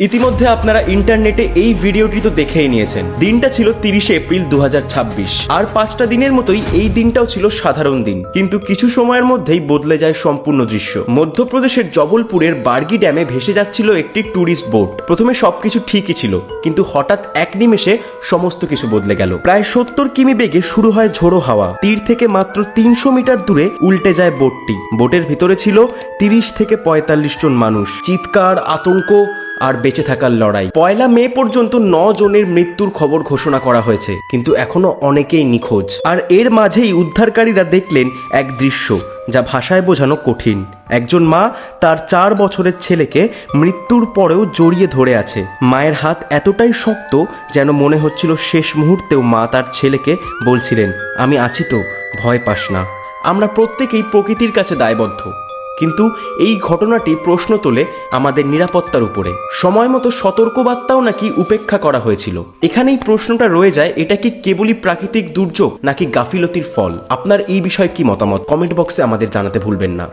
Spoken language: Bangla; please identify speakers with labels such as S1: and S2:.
S1: ইতিমধ্যে আপনারা ইন্টারনেটে এই ভিডিওটি তো দেখেই নিয়েছেন। দিনটা ছিল 30 এপ্রিল 2026। আর 5টা দিনের মতোই এই দিনটাও ছিল সাধারণ দিন, কিন্তু কিছু সময়ের মধ্যেই বদলে যায় সম্পূর্ণ দৃশ্য। মধ্যপ্রদেশের জবলপুরের বার্গি ড্যামে ভেসে যাচ্ছিল একটি ট্যুরিস্ট বোট। প্রথমে সবকিছু ঠিকই ছিল, কিন্তু হঠাৎ এক নিমেষে সমস্ত কিছু বদলে গেল। প্রায় 70 কিমি বেগে শুরু হয় ঝোড়ো হাওয়া। তীর থেকে মাত্র 300 মিটার দূরে উল্টে যায় বোটটি। বোটের ভিতরে ছিল 30 থেকে 45 জন মানুষ। চিৎকার, আতঙ্ক আর বেঁচে থাকার লড়াই। 1 মে পর্যন্ত 9 জনের মৃত্যুর খবর ঘোষণা করা হয়েছে, কিন্তু এখনো অনেকেই নিখোঁজ। আর এর মাঝেই উদ্ধারকারীরা দেখলেন এক দৃশ্য যা ভাষায় বোঝানো কঠিন। একজন মা তার 4 বছরের ছেলেকে মৃত্যুর পরেও জড়িয়ে ধরে আছে। মায়ের হাত এতটাই শক্ত যেন মনে হচ্ছিল শেষ মুহূর্তেও মা তার ছেলেকে বলছিলেন, আমি আছি তো, ভয় পাস না। আমরা প্রত্যেকেই প্রকৃতির কাছে দায়বদ্ধ, কিন্তু এই ঘটনাটি প্রশ্ন তোলে আমাদের নিরাপত্তার উপরে। সময় মতো সতর্কবার্তাও নাকি উপেক্ষা করা হয়েছিল। এখানেই প্রশ্নটা রয়ে যায়, এটা কি কেবলই প্রাকৃতিক দুর্যোগ নাকি গাফিলতির ফল? আপনার এই বিষয়ে কি মতামত? কমেন্ট বক্সে আমাদের জানাতে ভুলবেন না।